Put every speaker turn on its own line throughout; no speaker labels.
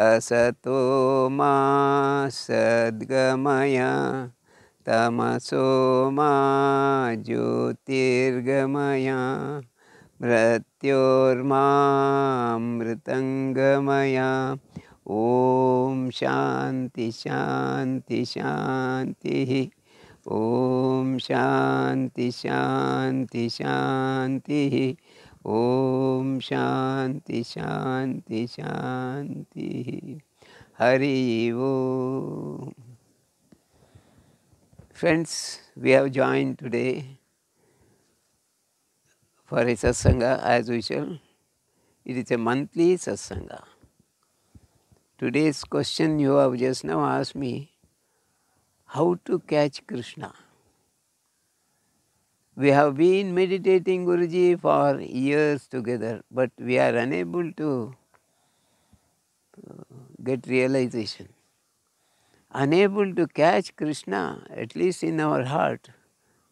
असतो मा सद्गमय तमसो मा ज्योतिर्गमय मृत्योर्मामृतङ्गमय। ओम शांति शांति शांति। ओम शांति शांति शांति। ओम शांति शांति शांति। हरि ओम। Friends, we have joined today for a satsanga as usual. It is a monthly satsanga. Today's question you have just now asked me, how to catch Krishna. We have been meditating, Guruji, for years together, but we are unable to get realization. Unable to catch Krishna, at least in our heart,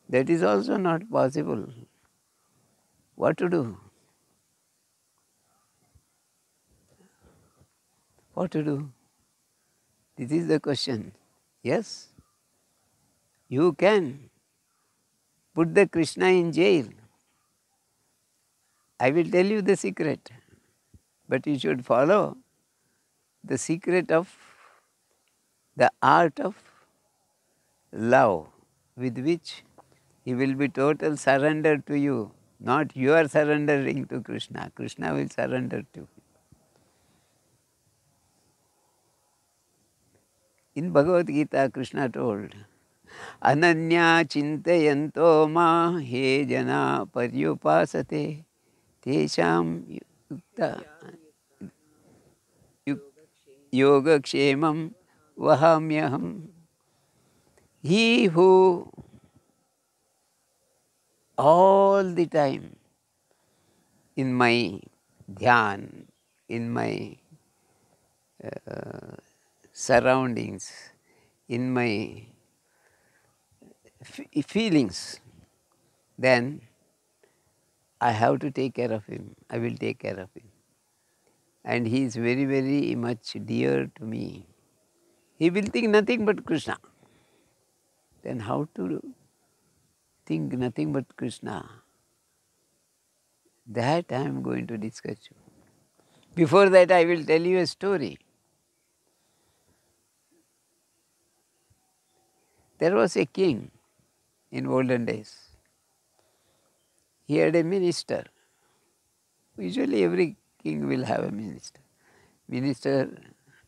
that is also not possible. What to do? What to do? This is the question. Yes, you can put the Krishna in jail. I will tell you the secret, but you should follow the secret of the art of love with which he will be total surrender to you. Not you are surrendering to Krishna. Krishna will surrender to you. In Bhagavad Gita, Krishna told, Ananya chintayanto ma he jana paryupasate tesham yukta yogakshemam vahamyaham. He who all the time in my dhyan, in my surroundings, in my feelings, then I have to take care of him. I will take care of him. And he is very, very much dear to me. He will think nothing but Krishna. Then how to think nothing but Krishna? That I am going to discuss you. Before that, I will tell you a story. There was a king in olden days. He had a minister. Usually every king will have a minister. Minister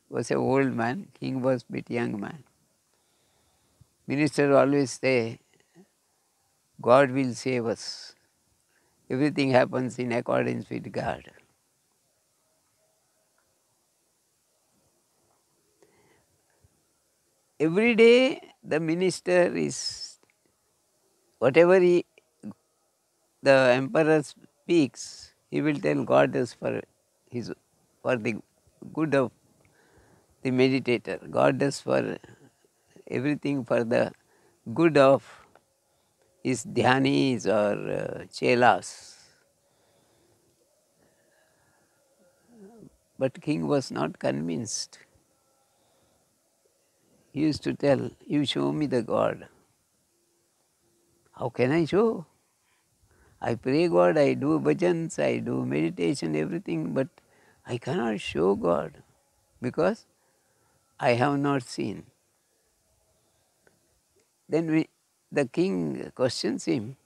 was an old man, king was a bit young man. Minister always say, God will save us. Everything happens in accordance with God. Every day the minister is, whatever the emperor speaks, he will tell God is for the good of the meditator. God does for everything for the good of his dhyanis or chelas. But king was not convinced. He used to tell, you show me the God. How can I show? I pray God, I do bhajans, I do meditation, everything, but I cannot show God because I have not seen. Then the king questions him,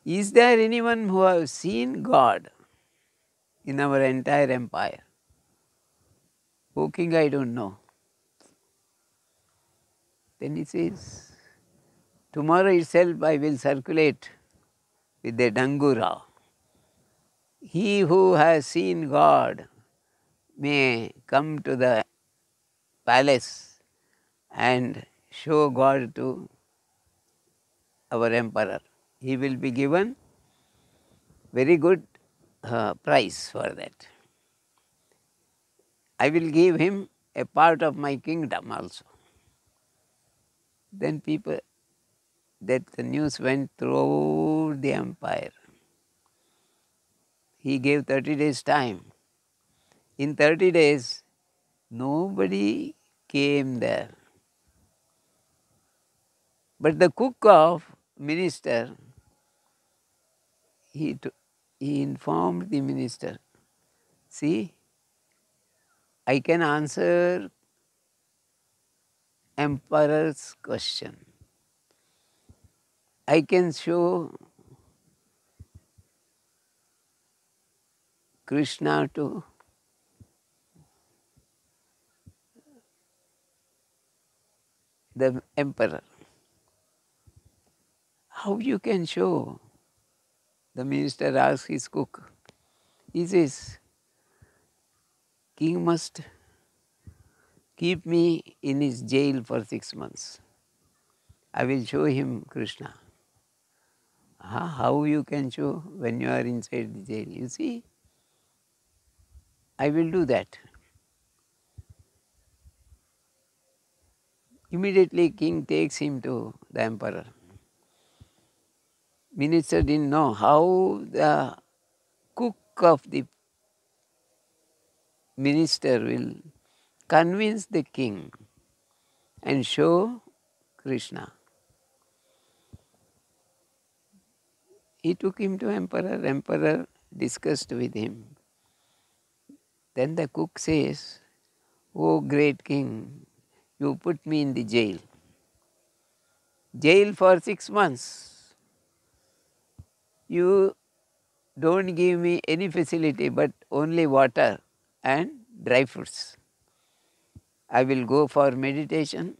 is there anyone who has seen God in our entire empire? Oh king, I don't know. Then he says, tomorrow itself I will circulate with a dangura. He who has seen God may come to the palace and show God to our emperor. He will be given very good price for that. I will give him a part of my kingdom also. Then the news went through the empire. He gave 30 days time. In 30 days, Nobody came there. But the cook of minister, he, he informed the minister, see, I can answer emperor's question. I can show Krishna to the emperor. How you can show? The minister asked his cook. He says, king must keep me in his jail for 6 months. I will show him Krishna. How you can show when you are inside the jail? You see, I will do that. Immediately king takes him to the emperor. Minister didn't know how the cook of the minister will convince the king and show Krishna. He took him to emperor. Emperor discussed with him. Then the cook says, "Oh great king, you put me in the jail. Jail for 6 months. You don't give me any facility but only water and dry fruits. I will go for meditation,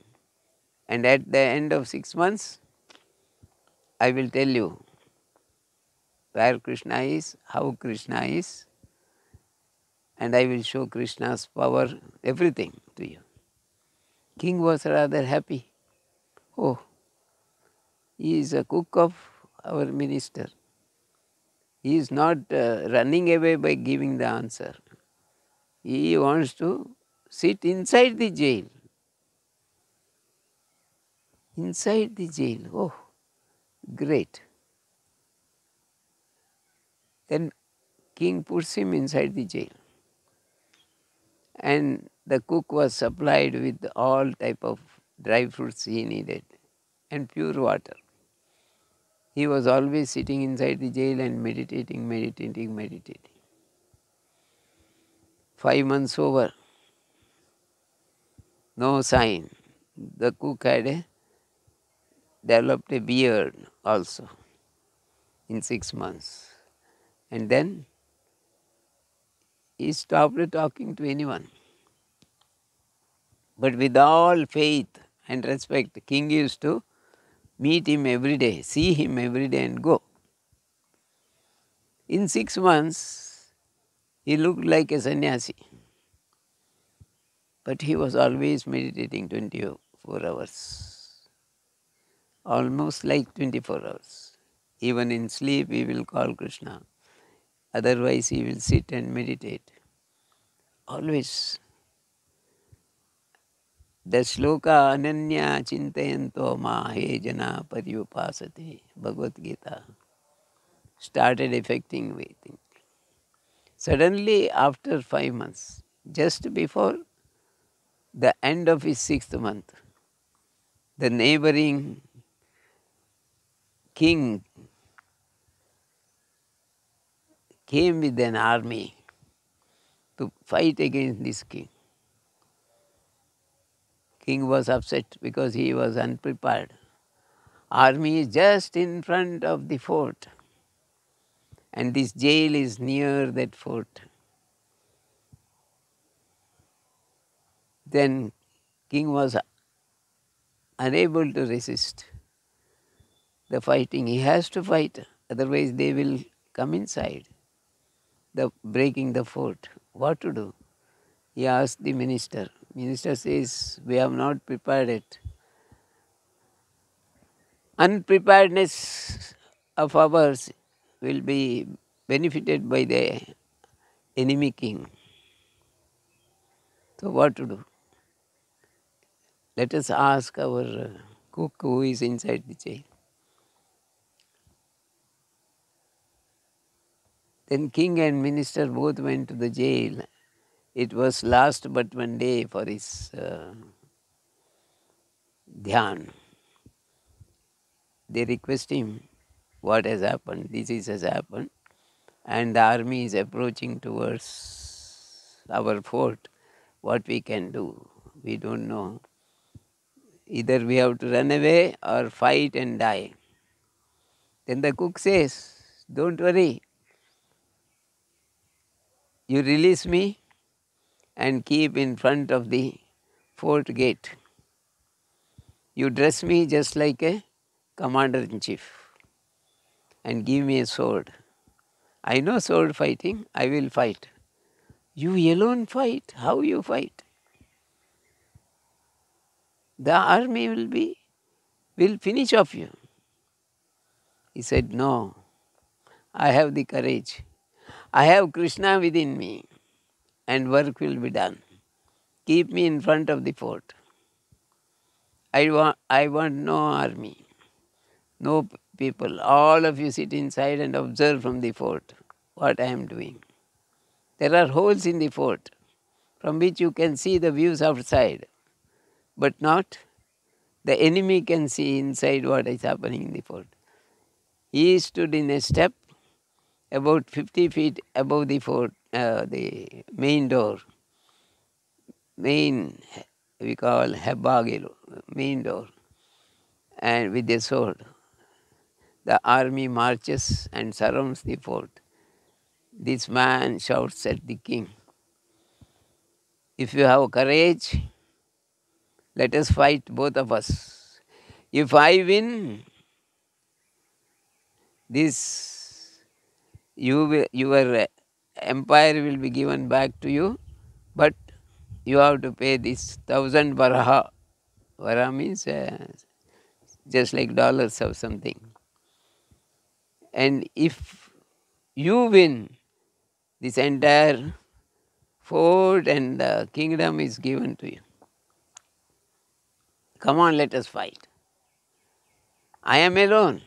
and at the end of 6 months, I will tell you where Krishna is, how Krishna is, and I will show Krishna's power, everything to you." King was rather happy. Oh, he is a cook of our minister. He is not running away by giving the answer. He wants to sit inside the jail. Inside the jail. Oh, great. Then king puts him inside the jail. And the cook was supplied with all type of dry fruits he needed and pure water. He was always sitting inside the jail and meditating. 5 months over, no sign. The cook had developed a beard also in 6 months. And then he stopped talking to anyone. But with all faith and respect, the king used to meet him every day, see him every day and go. In 6 months, he looked like a sannyasi. But he was always meditating 24 hours. Almost like 24 hours. Even in sleep, he will call Krishna. Otherwise, he will sit and meditate. Always. The shloka ananya chintayanto ma he jana paryupasate, Bhagavad Gita, started affecting me. Suddenly, after 5 months, just before the end of his 6th month, the neighboring king came with an army to fight against this king. King was upset because he was unprepared. Army is just in front of the fort, and this jail is near that fort. Then king was unable to resist the fighting. He has to fight, otherwise they will come inside, breaking the fort. What to do? He asked the minister. Minister says, we have not prepared it. Unpreparedness of ours will be benefited by the enemy king. So what to do? Let us ask our cook who is inside the jail. Then king and minister both went to the jail. It was last but one day for his dhyan. They request him, what has happened, this is has happened, and the army is approaching towards our fort. What we can do? We don't know. Either we have to run away or fight and die. Then the cook says, don't worry, you release me and keep in front of the fort gate. You dress me just like a commander-in-chief and give me a sword. I know sword fighting, I will fight. You alone fight? How you fight? The army will finish off you. He said, no, I have the courage. I have Krishna within me and work will be done. Keep me in front of the fort. I want no army, no people. All of you sit inside and observe from the fort what I am doing. There are holes in the fort from which you can see the views outside, but not the enemy can see inside what is happening in the fort. He stood in a step about 50 feet above the fort, the main door, we call Hebbagelu, main door, and with a sword. The army marches and surrounds the fort. This man shouts at the king, if you have courage, let us fight, both of us. If I win, your empire will be given back to you, but you have to pay this 1,000 varaha. Varaha means just like dollars or something. And if you win, this entire fort and the kingdom is given to you. Come on, let us fight. I am alone.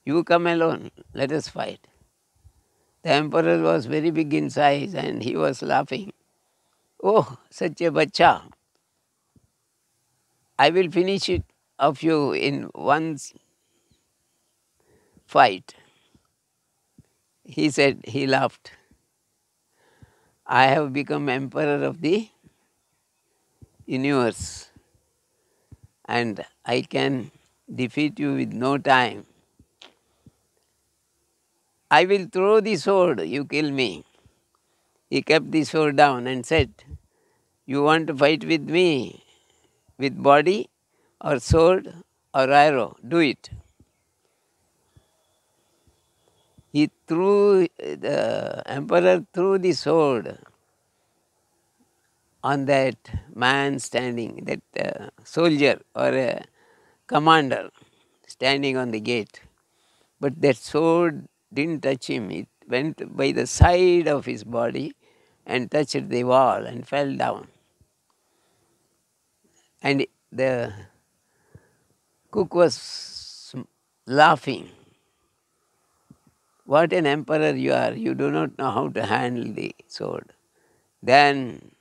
You come alone. Let us fight. The emperor was very big in size and he was laughing. Oh, such a bacha. I will finish it of you in one fight. He said, he laughed. I have become emperor of the universe and I can defeat you with no time. I will throw the sword, you kill me. He kept the sword down and said, you want to fight with me with body or sword or arrow? Do it. The emperor threw the sword on that man standing, that soldier or a commander standing on the gate. But that sword didn't touch him. It went by the side of his body and touched the wall and fell down. And the cook was laughing. What an emperor you are. You do not know how to handle the sword. Then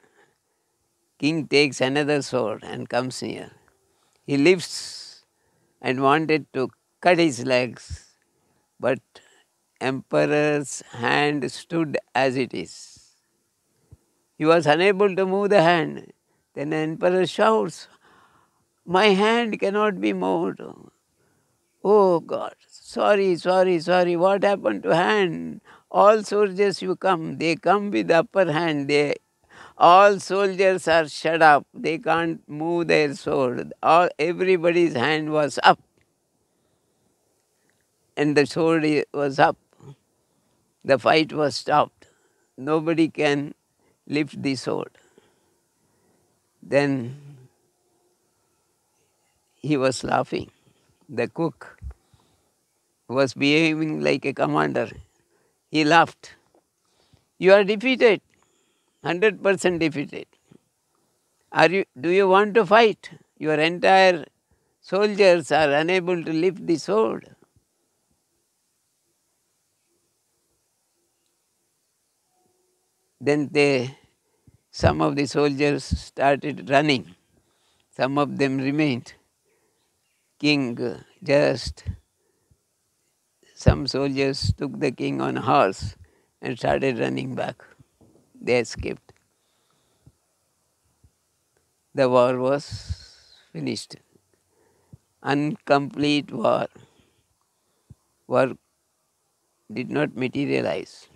king takes another sword and comes near. He lifts and wanted to cut his legs, but emperor's hand stood as it is. He was unable to move the hand. Then the emperor shouts, my hand cannot be moved. Oh God, sorry, what happened to hand? All soldiers you come, they come with upper hand. All soldiers are shut up, they can't move their sword. Everybody's hand was up and the sword was up. The fight was stopped. Nobody can lift the sword. Then he was laughing. The cook was behaving like a commander. He laughed. You are defeated, 100% defeated. Do you want to fight? Your entire soldiers are unable to lift the sword. Then they some of the soldiers started running. Some of them remained. King just, some soldiers took the king on a horse and started running back. They escaped. The war was finished. Incomplete war. War did not materialize.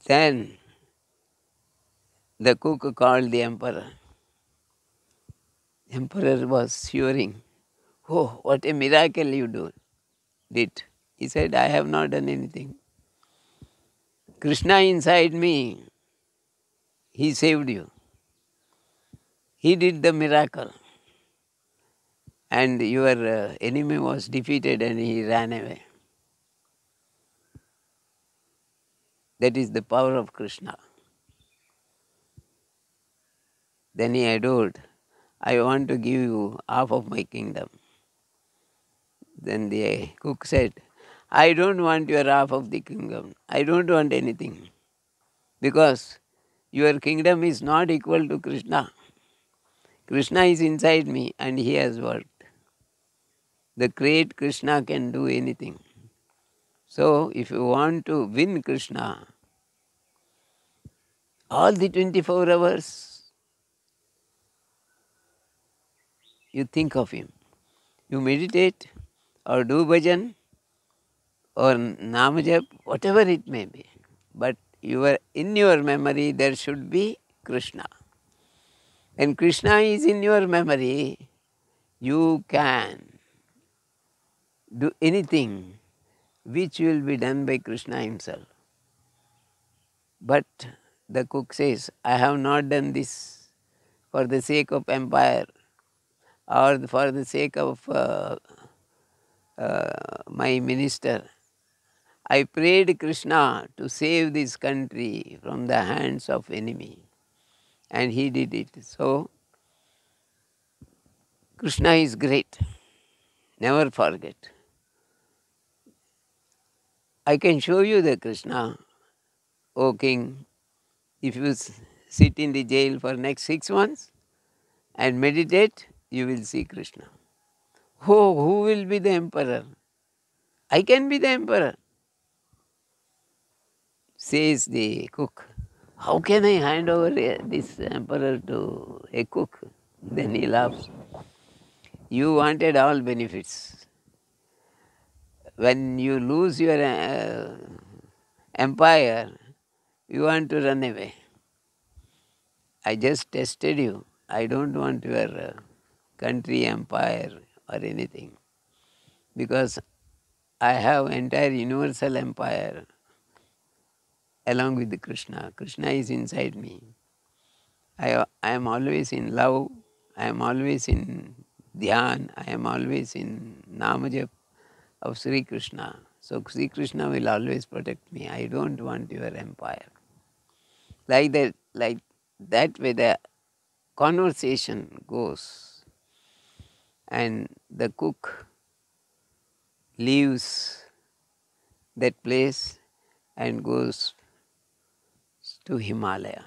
Then the cook called the emperor. Emperor was shivering. Oh, what a miracle you did. He said, I have not done anything. Krishna inside me, he saved you. He did the miracle. And your enemy was defeated and he ran away. That is the power of Krishna. Then he adored, I want to give you half of my kingdom. Then the cook said, I don't want your half of the kingdom. I don't want anything. Because your kingdom is not equal to Krishna. Krishna is inside me and he has worked. The great Krishna can do anything. So if you want to win Krishna, all the 24 hours, you think of him. You meditate or do bhajan or namajap, whatever it may be. But in your memory there should be Krishna. When Krishna is in your memory, you can do anything which will be done by Krishna himself. But the cook says, I have not done this for the sake of empire or for the sake of my minister. I prayed Krishna to save this country from the hands of enemy. And he did it. So, Krishna is great. Never forget. I can show you the Krishna, O king, if you sit in the jail for next 6 months and meditate, you will see Krishna. Oh, who will be the emperor? I can be the emperor, says the cook. How can I hand over this emperor to a cook? Then he laughs. You wanted all benefits. When you lose your empire, you want to run away. I just tested you. I don't want your country, empire or anything. Because I have entire universal empire along with the Krishna. Krishna is inside me. I am always in love. I am always in dhyan. I am always in namajap of Sri Krishna. So Sri Krishna will always protect me. I don't want your empire. Like that way the conversation goes. And the cook leaves that place and goes to Himalaya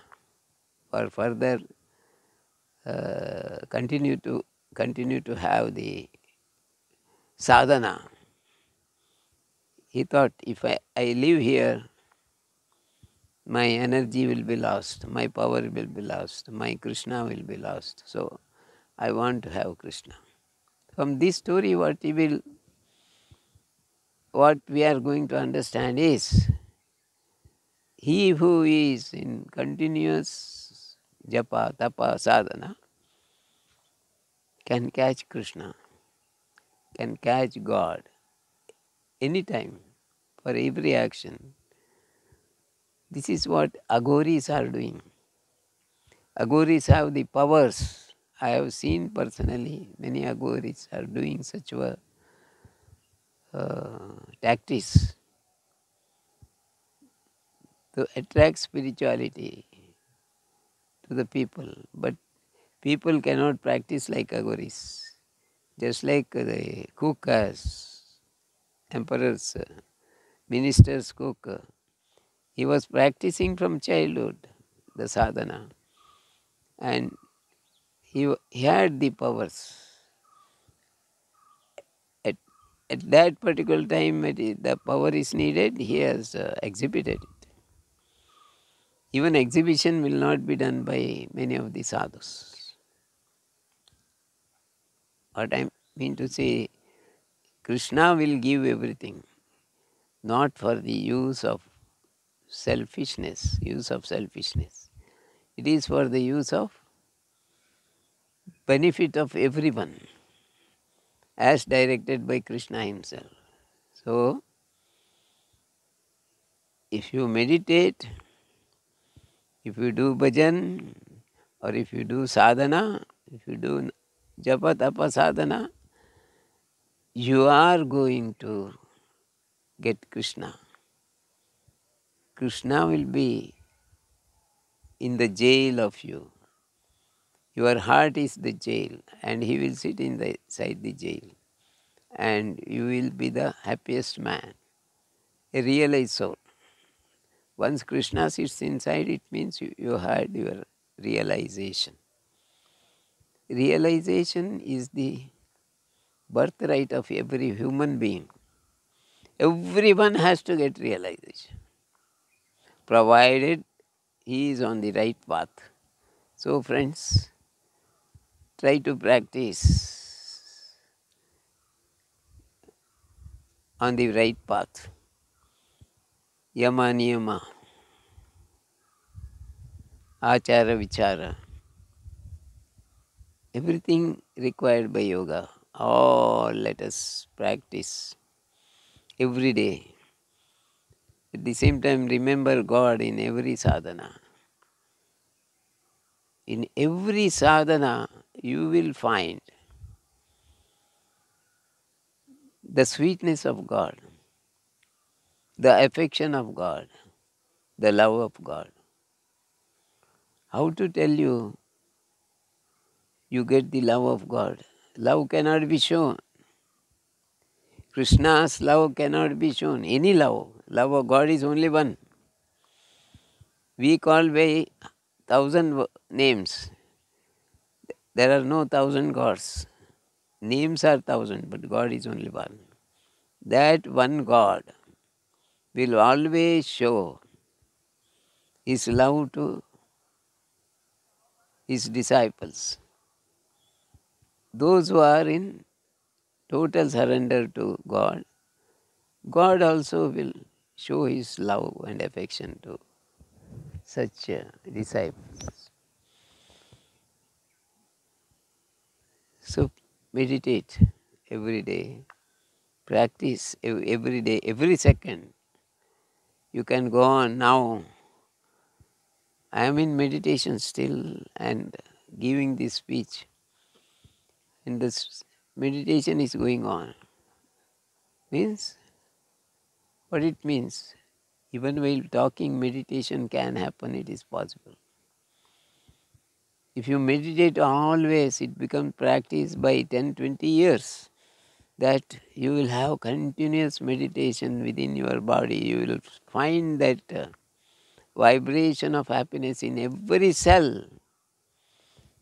for further continue to have the sadhana. He thought, if I live here, my energy will be lost, my power will be lost, my Krishna will be lost. So I want to have Krishna. From this story, what we are going to understand is, he who is in continuous japa, tapa, sadhana can catch Krishna, can catch God anytime for every action. This is what Aghoris are doing. Aghoris have the powers. I have seen personally many Aghoris are doing such tactics to attract spirituality to the people. But people cannot practice like Aghoris. Just like the cook has, emperor's minister's cook, He was practicing from childhood the sadhana, and he had the powers. At, at that particular time, when the power is needed, he has exhibited it. Even exhibition will not be done by many of the sadhus. What I mean to say, Krishna will give everything, not for the use of selfishness. It is for the use of benefit of everyone, as directed by Krishna himself. So, if you meditate, if you do bhajan, or if you do sadhana, if you do japa tapa sadhana, you are going to get Krishna. Krishna will be in the jail of you. Your heart is the jail, and he will sit inside the jail, and you will be the happiest man, a realized soul. Once Krishna sits inside, it means you had your realization. Realization is the birthright of every human being. Everyone has to get realization, provided he is on the right path. So, friends, try to practice on the right path. Yama niyama, achara vichara, everything required by yoga. All let us practice every day. At the same time, remember God in every sadhana. In every sadhana, you will find the sweetness of God, the affection of God, the love of God. How to tell you you get the love of God? Love cannot be shown. Krishna's love cannot be shown. Any love. Love of God is only one. We call by thousand names. There are no thousand gods. Names are thousand, but God is only one. That one God will always show his love to his disciples. Those who are in total surrender to God, God also will show his love and affection to such disciples. So meditate every day, practice every day, every second. You can go on now. I am in meditation still and giving this speech, and this meditation is going on. Means what it means? Even while talking, meditation can happen, it is possible. If you meditate always, it becomes practice by 10, 20 years. That you will have continuous meditation within your body. You will find that vibration of happiness in every cell.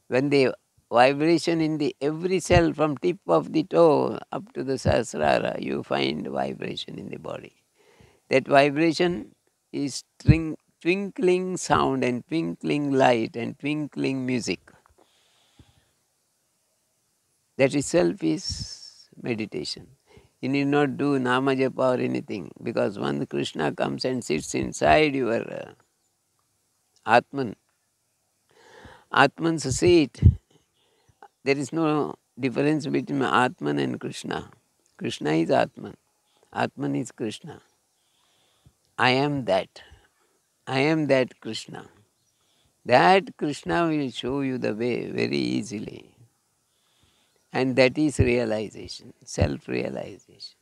When the vibration in the every cell from tip of the toe up to the sahasrara, you find vibration in the body. That vibration is twinkling sound and twinkling light and twinkling music. That itself is meditation. You need not do nama japa or anything, because once Krishna comes and sits inside your Atman, Atman's seat, there is no difference between Atman and Krishna. Krishna is Atman. Atman is Krishna. I am that. I am that Krishna. That Krishna will show you the way very easily. And that is realization, self-realization.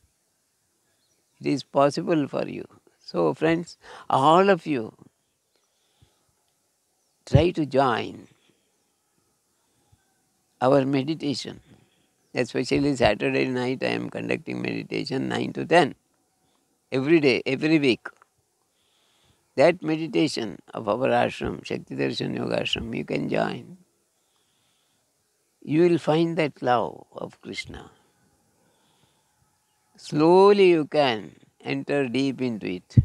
It is possible for you. So friends, all of you, try to join our meditation. Especially Saturday night I am conducting meditation 9 to 10. Every day, every week. That meditation of our ashram, Shakti Darshan Yoga Ashram, you can join. You will find that love of Krishna. Slowly you can enter deep into it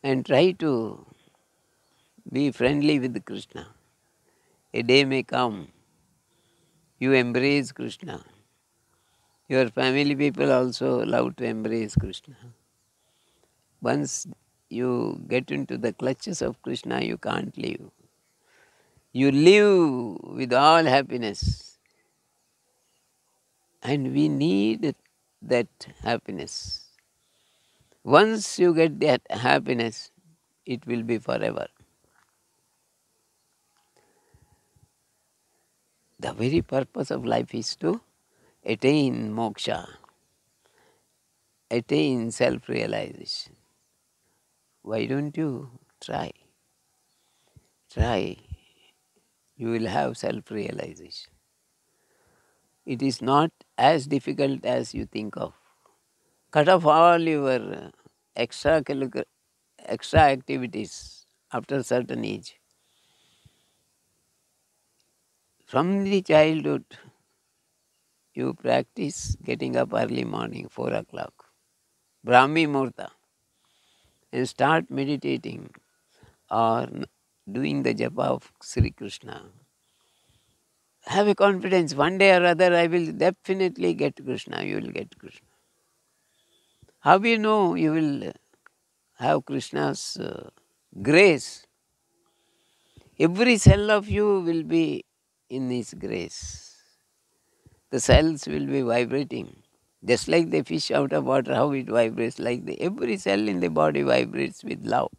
and try to be friendly with Krishna. A day may come, you embrace Krishna. Your family people also love to embrace Krishna. Once you get into the clutches of Krishna, you can't leave. You live with all happiness. And we need that happiness. Once you get that happiness, it will be forever. The very purpose of life is to attain moksha, attain self-realization. Why don't you try? Try. You will have self-realization. It is not as difficult as you think of. Cut off all your extra activities after a certain age. From the childhood, you practice getting up early morning, 4 o'clock, Brahmi Murta, and start meditating or doing the japa of Sri Krishna. Have a confidence, one day or other I will definitely get Krishna, you will get Krishna. How do you know you will have Krishna's grace? Every cell of you will be in His grace. The cells will be vibrating. Just like the fish out of water, how it vibrates, like every cell in the body vibrates with love.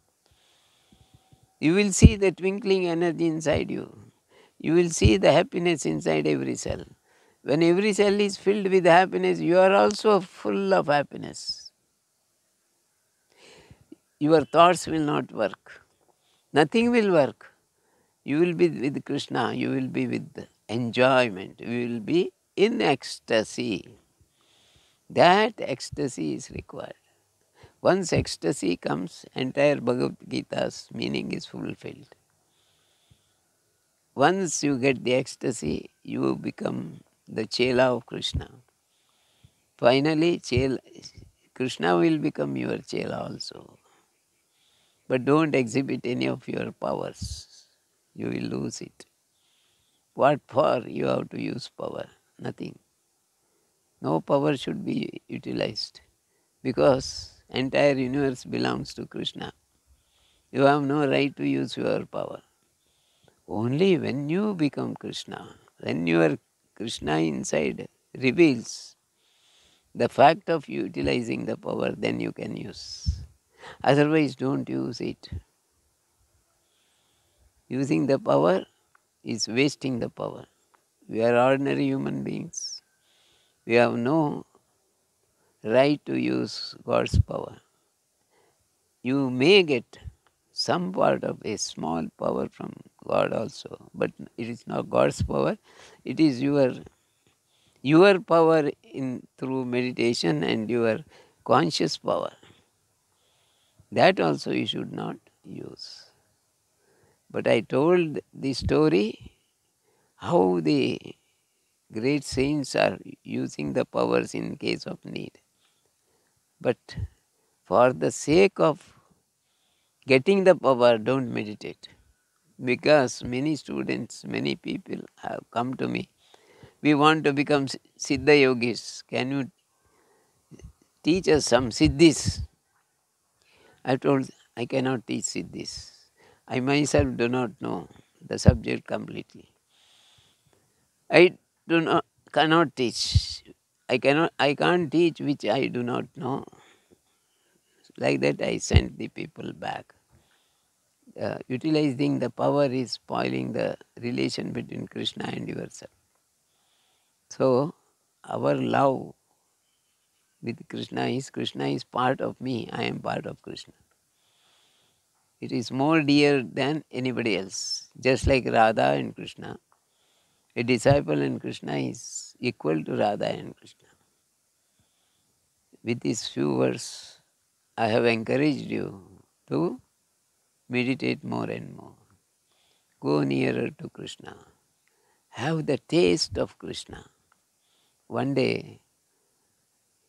You will see the twinkling energy inside you. You will see the happiness inside every cell. When every cell is filled with happiness, you are also full of happiness. Your thoughts will not work. Nothing will work. You will be with Krishna. You will be with enjoyment. You will be in ecstasy. That ecstasy is required. Once ecstasy comes, entire Bhagavad Gita's meaning is fulfilled. Once you get the ecstasy, you become the Chela of Krishna. Finally, Krishna will become your Chela also. But don't exhibit any of your powers. You will lose it. What for you have to use power? Nothing. No power should be utilized because entire universe belongs to Krishna. You have no right to use your power. Only when you become Krishna, when your Krishna inside reveals the fact of utilizing the power, then you can use. Otherwise, don't use it. Using the power is wasting the power. We are ordinary human beings. We have no right to use God's power. You may get some part of a small power from God also, but it is not God's power. It is your power in through meditation and your conscious power. That also you should not use. But I told the story how the great saints are using the powers in case of need. But for the sake of getting the power, don't meditate. Because many students, many people have come to me. We want to become Siddha Yogis. Can you teach us some Siddhis? I told, I cannot teach Siddhis. I myself do not know the subject completely. I cannot teach. I can't teach which I do not know. Like that I sent the people back. Utilizing the power is spoiling the relation between Krishna and yourself. So, our love with Krishna is part of me, I am part of Krishna. It is more dear than anybody else. Just like Radha and Krishna, a disciple and Krishna is equal to Radha and Krishna. With these few words, I have encouraged you to Meditate more and more. Go nearer to Krishna. Have the taste of Krishna. One day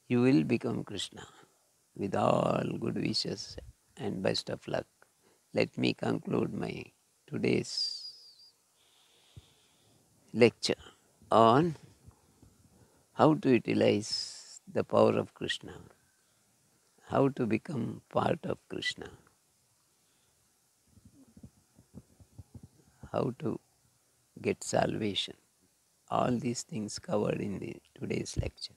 you will become Krishna. With all good wishes and best of luck, let me conclude my today's lecture on how to utilize the power of Krishna, how to become part of Krishna, how to get salvation. All these things covered in today's lecture.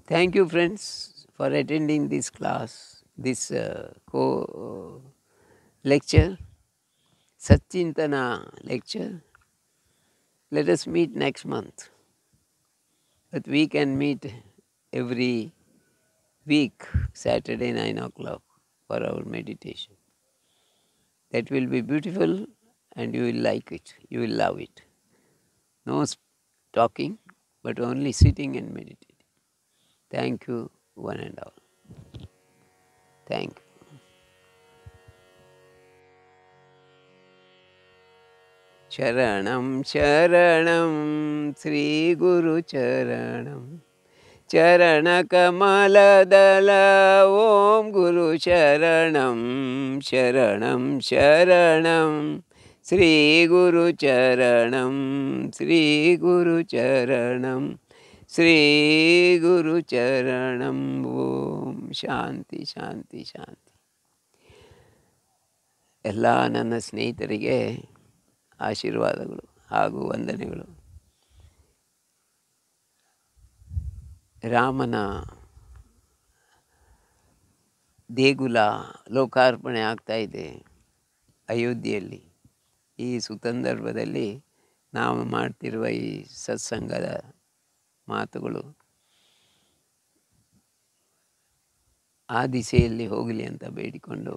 Thank you, friends, for attending this class, this lecture, Satchintana lecture. Let us meet next month. But we can meet every week, Saturday 9 o'clock, for our meditation. That will be beautiful and you will like it. You will love it. No talking, but only sitting and meditating. Thank you, one and all. Thank you. Charanam Charanam Sri Guru Charanam Charanakamaladala Om Guru Charanam Charanam Charanam Sri Guru Charanam Sri Guru Charanam Sri Guru Charanam Om Shanti Shanti Shanti. ಎಲ್ಲ ನನ್ನ ಸ್ನೇಹಿತರಿಗೆ ಆಶೀರ್ವಾದಗಳು ಹಾಗೂ ವಂದನೆಗಳು. ರಾಮನ ದೇಗುಲ ಲೋಕಾರ್ಪಣೆ ಆಗ್ತಾ ಇದೆ ಅಯೋಧ್ಯೆಯಲ್ಲಿ. ಈ ಸುಸಂದರ್ಭದಲ್ಲಿ ನಾವು ಮಾಡ್ತಿರುವ ಈ ಸತ್ಸಂಗದ ಮಾತುಗಳು ಆ ದಿಸೆಯಲ್ಲಿ ಹೋಗಲಿ ಅಂತ ಬೇಡಿಕೊಂಡು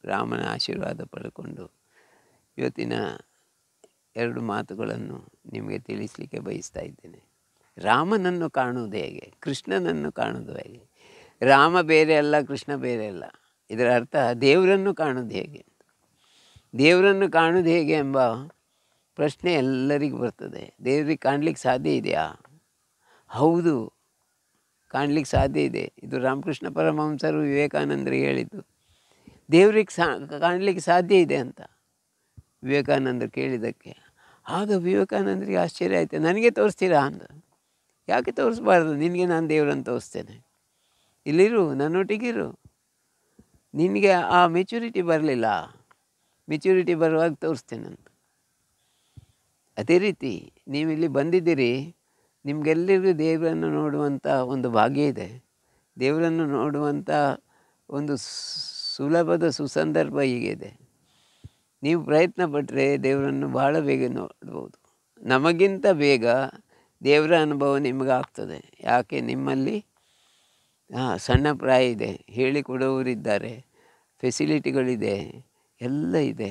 ರಾಮನ ಆಶೀರ್ವಾದ ಪಡ್ಕೊಂಡು ಇವತ್ತಿನ 2 ಮಾತುಗಳನ್ನು ನಿಮಗೆ ತಿಳಿಸಲಿಕ್ಕೆ ಬಯಸ್ತಾ ಇದ್ದೇನೆ. ರಾಮನನ್ನು ಕಾಣುವುದು ಹೇಗೆ, ಕೃಷ್ಣನನ್ನು ಕಾಣುವುದು ಹೇಗೆ? ರಾಮ ಬೇರೆ ಅಲ್ಲ, ಕೃಷ್ಣ ಬೇರೆ ಅಲ್ಲ. ಇದರ ಅರ್ಥ ದೇವರನ್ನು ಕಾಣುವುದು ಹೇಗೆ, ದೇವರನ್ನು ಕಾಣುವುದು ಹೇಗೆ ಎಂಬ ಪ್ರಶ್ನೆ ಎಲ್ಲರಿಗೂ ಬರ್ತದೆ. ದೇವರಿಗೆ ಕಾಣಲಿಕ್ಕೆ ಸಾಧ್ಯ ಇದೆಯಾ? ಹೌದು, ಕಾಣಲಿಕ್ಕೆ ಸಾಧ್ಯ ಇದೆ. ಇದು ರಾಮಕೃಷ್ಣ ಪರಮಹಂಸರು ವಿವೇಕಾನಂದರಿಗೆ ಹೇಳಿದ್ದು. ದೇವರಿಗೆ ಕಾಣಲಿಕ್ಕೆ ಸಾಧ್ಯ ಇದೆ ಅಂತ ವಿವೇಕಾನಂದರು ಕೇಳಿದ್ದಕ್ಕೆ. ಆಗ ವಿವೇಕಾನಂದರಿಗೆ ಆಶ್ಚರ್ಯ ಆಯಿತು. ನನಗೆ ತೋರಿಸ್ತೀರಾ ಅಂದ. ಯಾಕೆ ತೋರಿಸ್ಬಾರ್ದು? ನಿನಗೆ ನಾನು ದೇವರನ್ನು ತೋರಿಸ್ತೇನೆ, ಇಲ್ಲಿರು, ನನ್ನೊಟ್ಟಿಗಿರು. ನಿನಗೆ ಆ ಮೆಚುರಿಟಿ ಬರಲಿಲ್ಲ, ಮೆಚುರಿಟಿ ಬರುವಾಗ ತೋರಿಸ್ತೇನಂತ. ಅದೇ ರೀತಿ ನೀವಿಲ್ಲಿ ಬಂದಿದ್ದೀರಿ, ನಿಮಗೆಲ್ಲರಿಗೂ ದೇವರನ್ನು ನೋಡುವಂಥ ಒಂದು ಭಾಗ್ಯ ಇದೆ. ದೇವರನ್ನು ನೋಡುವಂಥ ಒಂದು ಸುಲಭದ ಸುಸಂದರ್ಭ ಹೀಗಿದೆ. ನೀವು ಪ್ರಯತ್ನ ಪಟ್ಟರೆ ದೇವರನ್ನು ಭಾಳ ಬೇಗ ನೋಡ್ಬೋದು. ನಮಗಿಂತ ಬೇಗ ದೇವರ ಅನುಭವ ನಿಮಗಾಗ್ತದೆ. ಯಾಕೆ? ನಿಮ್ಮಲ್ಲಿ ಸಣ್ಣ ಪ್ರಾಯ ಇದೆ, ಹೇಳಿಕೊಡುವವರಿದ್ದಾರೆ, ಫೆಸಿಲಿಟಿಗಳಿದೆ, ಎಲ್ಲ ಇದೆ.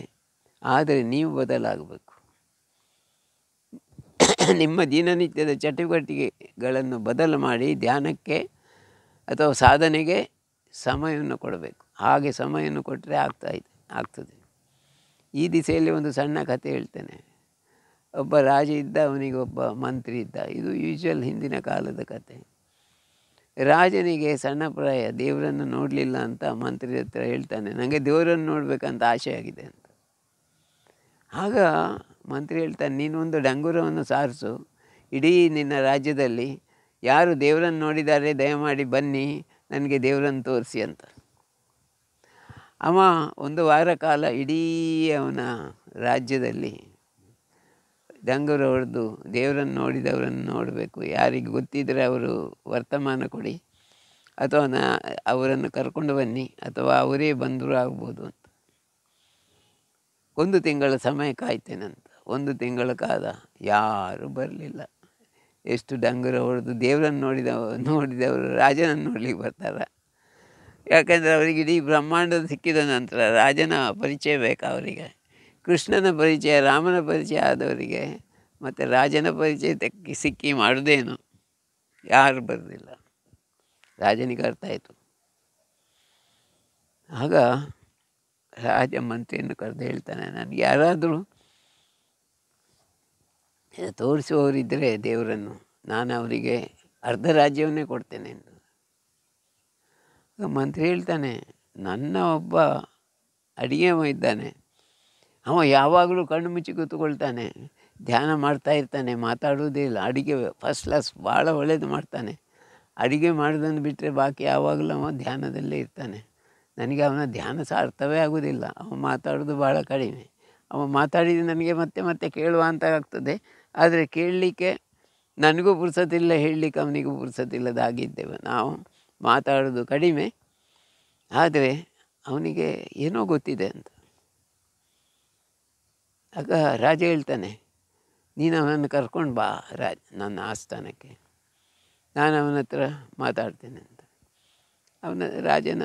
ಆದರೆ ನೀವು ಬದಲಾಗಬೇಕು. ನಿಮ್ಮ ದಿನನಿತ್ಯದ ಚಟುವಟಿಕೆಗಳನ್ನು ಬದಲು ಮಾಡಿ ಧ್ಯಾನಕ್ಕೆ ಅಥವಾ ಸಾಧನೆಗೆ ಸಮಯವನ್ನು ಕೊಡಬೇಕು. ಹಾಗೆ ಸಮಯವನ್ನು ಕೊಟ್ಟರೆ ಆಗ್ತದೆ. ಈ ದಿಸೆಯಲ್ಲಿ ಒಂದು ಸಣ್ಣ ಕಥೆ ಹೇಳ್ತೇನೆ. ಒಬ್ಬ ರಾಜ ಇದ್ದ, ಅವನಿಗೆ ಒಬ್ಬ ಮಂತ್ರಿ ಇದ್ದ. ಇದು ಯೂಶ್ವಲ್ ಹಿಂದಿನ ಕಾಲದ ಕಥೆ. ರಾಜನಿಗೆ ಸಣ್ಣ ಪ್ರಾಯ, ದೇವರನ್ನು ನೋಡಲಿಲ್ಲ ಅಂತ ಮಂತ್ರಿ ಹತ್ರ ಹೇಳ್ತಾನೆ, ನನಗೆ ದೇವರನ್ನು ನೋಡಬೇಕಂತ ಆಸೆ ಆಗಿದೆ ಅಂತ. ಆಗ ಮಂತ್ರಿ ಹೇಳ್ತಾನೆ, ನೀನೊಂದು ಡಂಗುರವನ್ನು ಸಾರಿಸು, ಇಡೀ ನಿನ್ನ ರಾಜ್ಯದಲ್ಲಿ ಯಾರು ದೇವರನ್ನು ನೋಡಿದ್ದಾರೆ ದಯಮಾಡಿ ಬನ್ನಿ, ನನಗೆ ದೇವರನ್ನು ತೋರಿಸಿ ಅಂತ. ಅವ 1 ವಾರ ಕಾಲ ಇಡೀ ಅವನ ರಾಜ್ಯದಲ್ಲಿ ಡಂಗುರ ಹೊಡೆದು ದೇವರನ್ನು ನೋಡಿದವರನ್ನು ನೋಡಬೇಕು, ಯಾರಿಗೆ ಗೊತ್ತಿದ್ದರೆ ಅವರು ವರ್ತಮಾನ ಕೊಡಿ, ಅಥವಾ ಅವರನ್ನು ಕರ್ಕೊಂಡು ಬನ್ನಿ, ಅಥವಾ ಅವರೇ ಬಂದರೂ ಆಗ್ಬೋದು ಅಂತ. 1 ತಿಂಗಳ ಸಮಯ ಕಾಯ್ತೇನಂತ. 1 ತಿಂಗಳ ಕಾದ, ಯಾರೂ ಬರಲಿಲ್ಲ. ಎಷ್ಟು ಡಂಗುರ ಹೊಡೆದು ದೇವರನ್ನು ನೋಡಿದವರು ರಾಜನನ್ನು ನೋಡ್ಲಿಕ್ಕೆ ಬರ್ತಾರೆ? ಯಾಕೆಂದರೆ ಅವರಿಗೆ ಇಡೀ ಬ್ರಹ್ಮಾಂಡದ ಸಿಕ್ಕಿದ ನಂತರ ರಾಜನ ಪರಿಚಯ ಬೇಕಾ ಅವರಿಗೆ? ಕೃಷ್ಣನ ಪರಿಚಯ, ರಾಮನ ಪರಿಚಯ ಆದವರಿಗೆ ಮತ್ತು ರಾಜನ ಪರಿಚಯ ಸಿಕ್ಕಿ ಮಾಡೋದೇನು? ಯಾರು ಬರೋದಿಲ್ಲ. ರಾಜನಿಗೆ ಅರ್ಥ ಆಯಿತು. ಆಗ ರಾಜ ಮಂತ್ರಿಯನ್ನು ಕರೆದು ಹೇಳ್ತಾನೆ, ನನಗೆ ಯಾರಾದರೂ ತೋರಿಸುವವರಿದ್ದರೆ ದೇವರನ್ನು, ನಾನು ಅವರಿಗೆ ಅರ್ಧ ರಾಜ್ಯವನ್ನೇ ಕೊಡ್ತೇನೆ ಎಂದು. ಮಂತ್ರಿ ಹೇಳ್ತಾನೆ, ನನ್ನ ಒಬ್ಬ ಅಡಿಗೆವ ಇದ್ದಾನೆ, ಅವ ಯಾವಾಗಲೂ ಕಣ್ಣು ಮುಚ್ಚಿ ಕೂತ್ಕೊಳ್ತಾನೆ, ಧ್ಯಾನ ಮಾಡ್ತಾ ಇರ್ತಾನೆ, ಮಾತಾಡುವುದೇ ಇಲ್ಲ. ಅಡಿಗೆ ಫಸ್ಟ್ ಕ್ಲಾಸ್ ಭಾಳ ಒಳ್ಳೆಯದು ಮಾಡ್ತಾನೆ. ಅಡಿಗೆ ಮಾಡೋದನ್ನು ಬಿಟ್ಟರೆ ಬಾಕಿ ಯಾವಾಗಲೂ ಅವ ಧ್ಯಾನದಲ್ಲೇ ಇರ್ತಾನೆ. ನನಗೆ ಅವನ ಧ್ಯಾನ ಸಹ ಅರ್ಥವೇ ಆಗೋದಿಲ್ಲ. ಅವ ಮಾತಾಡೋದು ಭಾಳ ಕಡಿಮೆ. ಅವ ಮಾತಾಡಿದರೆ ನನಗೆ ಮತ್ತೆ ಮತ್ತೆ ಕೇಳುವ ಅಂತ ಆಗ್ತದೆ. ಆದರೆ ಕೇಳಲಿಕ್ಕೆ ನನಗೂ ಪುರ್ಸೊತ್ತಿಲ್ಲ, ಹೇಳಲಿಕ್ಕೆ ಅವನಿಗೂ ಪುರ್ಸೊತ್ತಿಲ್ಲದಾಗಿದ್ದೇವೆ. ನಾವು ಮಾತಾಡೋದು ಕಡಿಮೆ, ಆದರೆ ಅವನಿಗೆ ಏನೋ ಗೊತ್ತಿದೆ ಅಂತ. ಆಗ ರಾಜ ಹೇಳ್ತಾನೆ, ನೀನು ಅವನನ್ನು ಕರ್ಕೊಂಡು ಬಾ ನನ್ನ ಆಸ್ಥಾನಕ್ಕೆ, ನಾನು ಅವನ ಹತ್ರ ಮಾತಾಡ್ತೇನೆ ಅಂತ. ರಾಜನ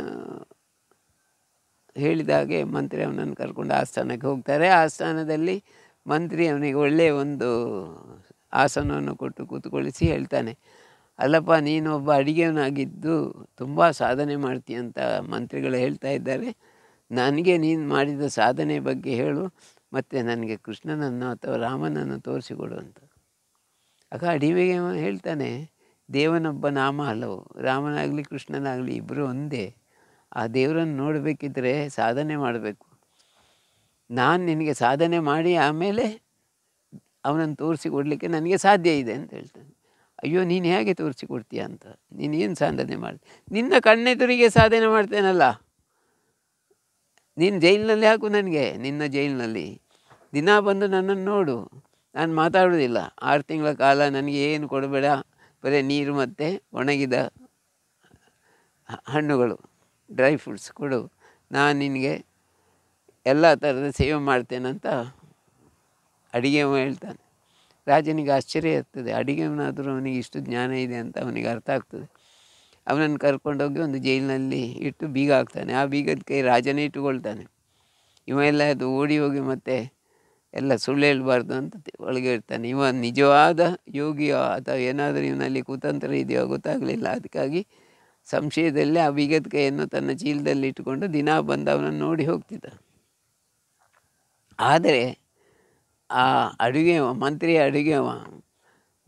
ಹೇಳಿದಾಗೆ ಮಂತ್ರಿ ಅವನನ್ನು ಕರ್ಕೊಂಡು ಆಸ್ಥಾನಕ್ಕೆ ಹೋಗ್ತಾರೆ. ಆಸ್ಥಾನದಲ್ಲಿ ಮಂತ್ರಿ ಅವನಿಗೆ ಒಳ್ಳೆಯ ಒಂದು ಆಸನವನ್ನು ಕೊಟ್ಟು ಕೂತ್ಕೊಳಿಸಿ ಹೇಳ್ತಾನೆ, ಅಲ್ಲಪ್ಪ, ನೀನು ಒಬ್ಬ ಅಡಿಗೆಯವನಾಗಿದ್ದು ತುಂಬ ಸಾಧನೆ ಮಾಡ್ತೀಯಂತ ಮಂತ್ರಿಗಳು ಹೇಳ್ತಾ ಇದ್ದಾರೆ. ನನಗೆ ನೀನು ಮಾಡಿದ ಸಾಧನೆ ಬಗ್ಗೆ ಹೇಳು, ಮತ್ತು ನನಗೆ ಕೃಷ್ಣನನ್ನು ಅಥವಾ ರಾಮನನ್ನು ತೋರಿಸಿಕೊಡು ಅಂತ. ಆಗ ಅಡಿಗೆಗೆ ಹೇಳ್ತಾನೆ, ದೇವನೊಬ್ಬ ನಾಮ ಹಲವು, ರಾಮನಾಗಲಿ ಕೃಷ್ಣನಾಗಲಿ ಇಬ್ಬರು ಒಂದೇ. ಆ ದೇವರನ್ನು ನೋಡಬೇಕಿದ್ರೆ ಸಾಧನೆ ಮಾಡಬೇಕು. ನಾನು ನಿನಗೆ ಸಾಧನೆ ಮಾಡಿ ಆಮೇಲೆ ಅವನನ್ನು ತೋರಿಸಿಕೊಡ್ಲಿಕ್ಕೆ ನನಗೆ ಸಾಧ್ಯ ಇದೆ ಅಂತ ಹೇಳ್ತಾನೆ. ಅಯ್ಯೋ, ನೀನು ಹೇಗೆ ತೋರಿಸಿಕೊಡ್ತೀಯ ಅಂತ, ನೀನೇನು ಸಾಧನೆ ಮಾಡಿ, ನಿನ್ನ ಕಣ್ಣೆದುರಿಗೆ ಸಾಧನೆ ಮಾಡ್ತೇನಲ್ಲ, ನೀನು ಜೈಲಿನಲ್ಲಿ ಹಾಕು ನನಗೆ, ನಿನ್ನ ಜೈಲಿನಲ್ಲಿ ದಿನ ಬಂದು ನನ್ನನ್ನು ನೋಡು. ನಾನು ಮಾತಾಡೋದಿಲ್ಲ. 6 ತಿಂಗಳ ಕಾಲ ನನಗೆ ಏನು ಕೊಡಬೇಡ, ಬರೀ ನೀರು ಮತ್ತು ಒಣಗಿದ ಹಣ್ಣುಗಳು, ಡ್ರೈ ಫ್ರೂಟ್ಸ್ ಕೊಡು, ನಾನು ನಿನಗೆ ಎಲ್ಲ ಥರದ ಸೇವೆ ಮಾಡ್ತೇನಂತ ಅಡಿಗೆವ ಹೇಳ್ತಾನೆ. ರಾಜನಿಗೆ ಆಶ್ಚರ್ಯ ಇರ್ತದೆ, ಅಡಿಗೆವನಾದರೂ ಅವನಿಗೆ ಇಷ್ಟು ಜ್ಞಾನ ಇದೆ ಅಂತ ಅವನಿಗೆ ಅರ್ಥ ಆಗ್ತದೆ. ಅವನನ್ನು ಕರ್ಕೊಂಡೋಗಿ ಒಂದು ಜೈಲಿನಲ್ಲಿ ಇಟ್ಟು ಬೀಗ ಹಾಕ್ತಾನೆ. ಆ ಬೀಗದ ಕೈ ರಾಜನೇ ಇಟ್ಟುಕೊಳ್ತಾನೆ. ಇವೆಲ್ಲ ಅದು ಓಡಿ ಹೋಗಿ ಮತ್ತೆ ಎಲ್ಲ ಸುಳ್ಳು ಹೇಳಬಾರ್ದು ಅಂತ ಒಳಗೆ ಇರ್ತಾನೆ. ಇವ ನಿಜವಾದ ಯೋಗಿಯೋ ಅಥವಾ ಏನಾದರೂ ಇವನಲ್ಲಿ ಕುತಂತ್ರ ಇದೆಯೋ ಗೊತ್ತಾಗಲಿಲ್ಲ. ಅದಕ್ಕಾಗಿ ಸಂಶಯದಲ್ಲೇ ಆ ಬೀಗದ ಕೈಯನ್ನು ತನ್ನ ಚೀಲದಲ್ಲಿ ಇಟ್ಟುಕೊಂಡು ದಿನ ಬಂದು ಅವನನ್ನು ನೋಡಿ ಹೋಗ್ತಿದ್ದ. ಆದರೆ ಆ ಮಂತ್ರಿಯ ಅಡುಗೆವ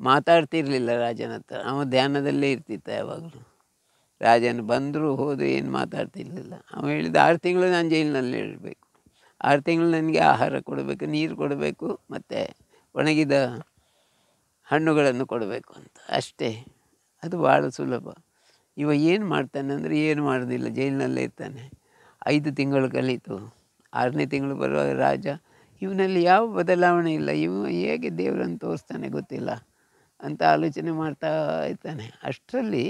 ಮಾತಾಡ್ತಿರ್ಲಿಲ್ಲ ರಾಜನ ಹತ್ರ. ಅವ ಧ್ಯಾನದಲ್ಲೇ ಇರ್ತಿದ್ದ ಯಾವಾಗಲೂ. ರಾಜನು ಬಂದರೂ ಹೋದರೂ ಏನು ಮಾತಾಡ್ತಿರ್ಲಿಲ್ಲ. ಅವ ಹೇಳಿದ 6 ತಿಂಗಳು ನಾನು ಜೈಲಿನಲ್ಲಿ ಇರಬೇಕು, 6 ತಿಂಗಳು ನನಗೆ ಆಹಾರ ಕೊಡಬೇಕು, ನೀರು ಕೊಡಬೇಕು, ಮತ್ತು ಒಣಗಿದ ಹಣ್ಣುಗಳನ್ನು ಕೊಡಬೇಕು ಅಂತ, ಅಷ್ಟೇ. ಅದು ಭಾಳ ಸುಲಭ. ಇವ ಏನು ಮಾಡ್ತಾನೆ ಅಂದರೆ ಏನು ಮಾಡೋದಿಲ್ಲ, ಜೈಲಿನಲ್ಲೇ ಇರ್ತಾನೆ. 5 ತಿಂಗಳು ಕಳೀತು. 6ನೇ ತಿಂಗಳು ಬರುವಾಗ ರಾಜ, ಇವನಲ್ಲಿ ಯಾವ ಬದಲಾವಣೆ ಇಲ್ಲ, ಇವ ಹೇಗೆ ದೇವರನ್ನು ತೋರಿಸ್ತಾನೆ ಗೊತ್ತಿಲ್ಲ ಅಂತ ಆಲೋಚನೆ ಮಾಡ್ತಾ ಇರ್ತಾನೆ. ಅಷ್ಟರಲ್ಲಿ